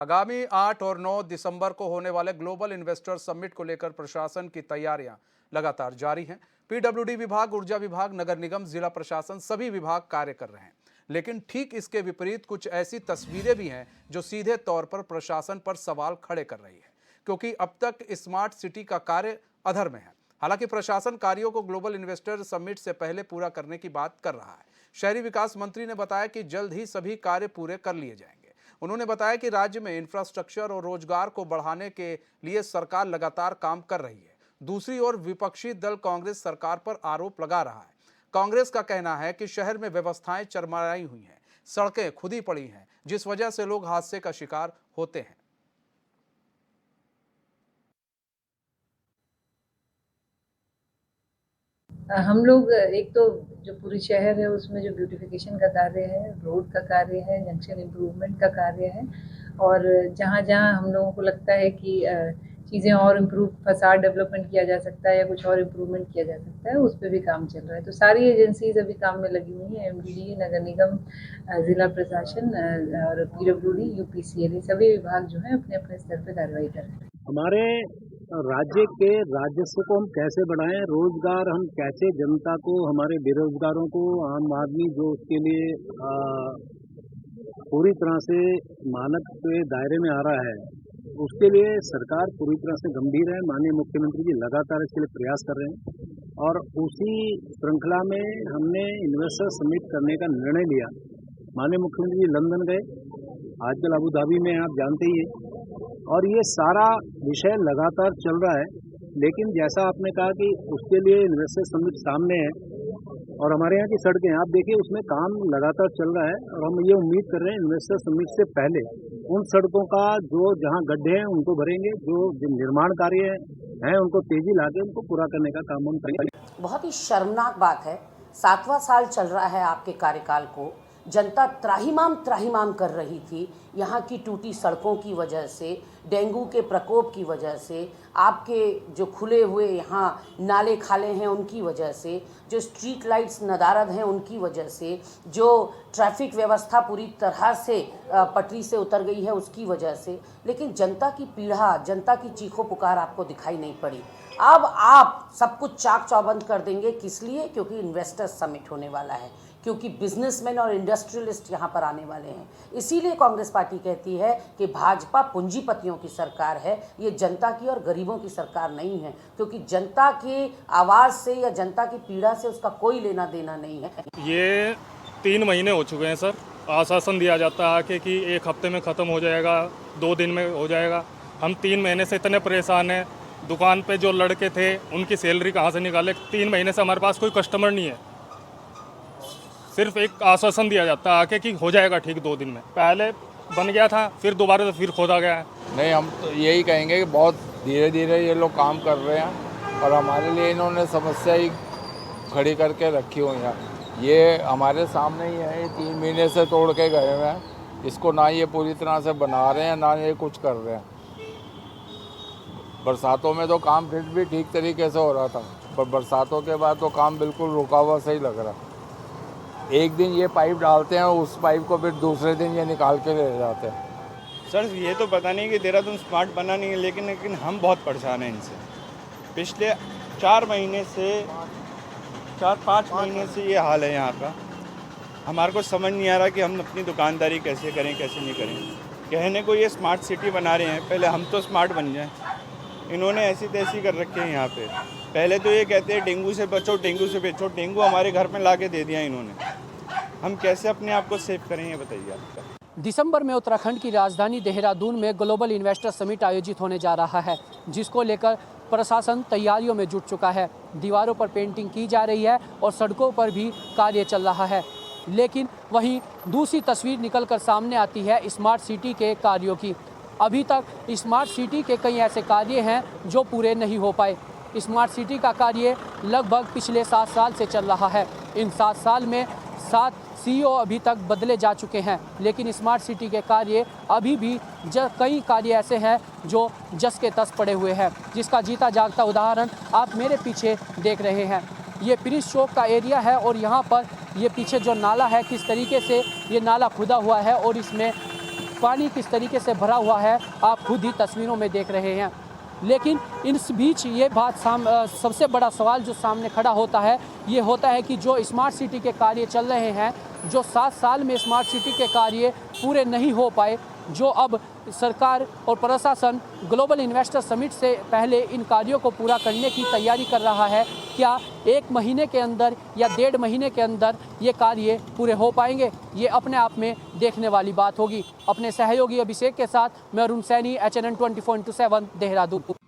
आगामी 8 और 9 दिसंबर को होने वाले ग्लोबल इन्वेस्टर समिट को लेकर प्रशासन की तैयारियां लगातार जारी हैं। पीडब्ल्यूडी विभाग, ऊर्जा विभाग, नगर निगम, जिला प्रशासन सभी विभाग कार्य कर रहे हैं। लेकिन ठीक इसके विपरीत कुछ ऐसी तस्वीरें भी हैं जो सीधे तौर पर प्रशासन पर सवाल खड़े कर रही है, क्योंकि अब तक स्मार्ट सिटी का कार्य अधर में है। हालांकि प्रशासन कार्यों को ग्लोबल इन्वेस्टर समिट से पहले पूरा करने की बात कर रहा है। शहरी विकास मंत्री ने बताया कि जल्द ही सभी कार्य पूरे कर लिए जाएंगे। उन्होंने बताया कि राज्य में इंफ्रास्ट्रक्चर और रोजगार को बढ़ाने के लिए सरकार लगातार काम कर रही है। दूसरी ओर विपक्षी दल कांग्रेस सरकार पर आरोप लगा रहा है। कांग्रेस का कहना है कि शहर में व्यवस्थाएं चरमराई हुई हैं, सड़कें खुदी पड़ी हैं, जिस वजह से लोग हादसे का शिकार होते हैं। हम लोग एक तो जो पूरी शहर है उसमें जो ब्यूटिफिकेशन का कार्य है, रोड का कार्य है, जंक्शन इम्प्रूवमेंट का कार्य है, और जहाँ-जहाँ हम लोगों को लगता है कि चीज़ें और इम्प्रूव, फसाड डेवलपमेंट किया जा सकता है या कुछ और इम्प्रूवमेंट किया जा सकता है, उस पे भी काम चल रहा है। तो सारी एजेंसीज अभी काम में लगी हुई हैं, एमडीडी, नगर निगम, जिला प्रशासन और पीडब्ल्यूडी, यूपीसीएल, सभी विभाग जो है अपने-अपने स्तर पे कार्रवाई कर रहे हैं। हमारे राज्य के राजस्व को हम कैसे बढ़ाएं, रोजगार हम कैसे जनता को, हमारे बेरोजगारों को, आम आदमी जो उसके लिए पूरी तरह से मानक के दायरे में आ रहा है, उसके लिए सरकार पूरी तरह से गंभीर है। माननीय मुख्यमंत्री जी लगातार इसके लिए प्रयास कर रहे हैं और उसी श्रृंखला में हमने इन्वेस्टर समिट करने का निर्णय लिया। माननीय मुख्यमंत्री जी लंदन गए, आजकल अबू धाबी में आप जानते ही हैं, और ये सारा विषय लगातार चल रहा है। लेकिन जैसा आपने कहा कि उसके लिए इन्वेस्टर समिट सामने है और हमारे यहाँ की सड़कें आप देखिए, उसमें काम लगातार चल रहा है और हम ये उम्मीद कर रहे हैं इन्वेस्टर समिट से पहले उन सड़कों का जो जहाँ गड्ढे हैं उनको भरेंगे, जो निर्माण कार्य हैं उनको तेजी लाके उनको पूरा करने का काम हम करेंगे। बहुत ही शर्मनाक बात है, 7वां साल चल रहा है आपके कार्यकाल को, जनता त्राहिमाम कर रही थी। यहाँ की टूटी सड़कों की वजह से, डेंगू के प्रकोप की वजह से, आपके जो खुले हुए यहाँ नाले खाले हैं उनकी वजह से, जो स्ट्रीट लाइट्स नदारद हैं उनकी वजह से, जो ट्रैफिक व्यवस्था पूरी तरह से पटरी से उतर गई है उसकी वजह से। लेकिन जनता की पीड़ा, जनता की चीखों पुकार आपको दिखाई नहीं पड़ी। अब आप सब कुछ चाक चौबंद कर देंगे, किस लिए? क्योंकि इन्वेस्टर समिट होने वाला है, क्योंकि बिजनेसमैन और इंडस्ट्रियलिस्ट यहाँ पर आने वाले हैं। इसीलिए कांग्रेस पार्टी कहती है कि भाजपा पूंजीपतियों की सरकार है, ये जनता की और गरीबों की सरकार नहीं है, क्योंकि जनता की आवाज़ से या जनता की पीड़ा से उसका कोई लेना देना नहीं है। ये 3 महीने हो चुके हैं सर, आश्वासन दिया जाता है कि 1 हफ्ते में ख़त्म हो जाएगा, 2 दिन में हो जाएगा। हम 3 महीने से इतने परेशान हैं। दुकान पे जो लड़के थे उनकी सैलरी कहाँ से निकाले? 3 महीने से हमारे पास कोई कस्टमर नहीं है। सिर्फ एक आश्वासन दिया जाता है कि हो जाएगा ठीक 2 दिन में। पहले बन गया था, फिर दोबारा से फिर खोदा गया है। नहीं, हम तो यही कहेंगे कि बहुत धीरे धीरे ये लोग काम कर रहे हैं और हमारे लिए इन्होंने समस्या ही खड़ी करके रखी हुई है। ये हमारे सामने ही है, 3 महीने से तोड़ के गए हुए हैं। इसको ना ये पूरी तरह से बना रहे हैं, ना ये कुछ कर रहे हैं। बरसातों में तो काम फिर भी ठीक तरीके से हो रहा था, पर बरसातों के बाद तो काम बिल्कुल रुका हुआ सही लग रहा है। एक दिन ये पाइप डालते हैं, उस पाइप को फिर दूसरे दिन ये निकाल के ले जाते हैं। सर ये तो पता नहीं कि देहरादून स्मार्ट बना नहीं है, लेकिन हम बहुत परेशान हैं इनसे। पिछले 4 महीने से 4-5 महीने से ये हाल है यहाँ का। हमारे को समझ नहीं आ रहा कि हम अपनी दुकानदारी कैसे करें, कैसे नहीं करें। कहने को ये स्मार्ट सिटी बना रहे हैं, पहले हम तो स्मार्ट बन जाएं। इन्होंने ऐसी तैसी कर रखे हैं यहाँ पे। पहले तो ये कहते हैं डेंगू से बचो, डेंगू से बचो। डेंगू हमारे घर में ला के दे दिया इन्होंने। हम कैसे अपने आप को सेव करें, ये बताइए आप। दिसंबर में उत्तराखंड की राजधानी देहरादून में ग्लोबल इन्वेस्टर समिट आयोजित होने जा रहा है, जिसको लेकर प्रशासन तैयारियों में जुट चुका है। दीवारों पर पेंटिंग की जा रही है और सड़कों पर भी कार्य चल रहा है। लेकिन वहीं दूसरी तस्वीर निकल कर सामने आती है स्मार्ट सिटी के कार्यों की। अभी तक स्मार्ट सिटी के कई ऐसे कार्य हैं जो पूरे नहीं हो पाए। स्मार्ट सिटी का कार्य लगभग पिछले 7 साल से चल रहा है। इन 7 साल में 7 सीईओ अभी तक बदले जा चुके हैं, लेकिन स्मार्ट सिटी के कार्य अभी भी कई कार्य ऐसे हैं जो जस के तस पड़े हुए हैं, जिसका जीता जागता उदाहरण आप मेरे पीछे देख रहे हैं। ये प्रिंस चौक का एरिया है और यहाँ पर ये पीछे जो नाला है, किस तरीके से ये नाला खुदा हुआ है और इसमें पानी किस तरीके से भरा हुआ है आप खुद ही तस्वीरों में देख रहे हैं। लेकिन इस बीच ये बात सबसे बड़ा सवाल जो सामने खड़ा होता है ये होता है कि जो स्मार्ट सिटी के कार्य चल रहे हैं, जो 7 साल में स्मार्ट सिटी के कार्य पूरे नहीं हो पाए, जो अब सरकार और प्रशासन ग्लोबल इन्वेस्टर समिट से पहले इन कार्यों को पूरा करने की तैयारी कर रहा है, क्या 1 महीने के अंदर या 1.5 महीने के अंदर ये कार्य पूरे हो पाएंगे? ये अपने आप में देखने वाली बात होगी। अपने सहयोगी अभिषेक के साथ मैं अरुण सैनी, HNN 24/7 देहरादून।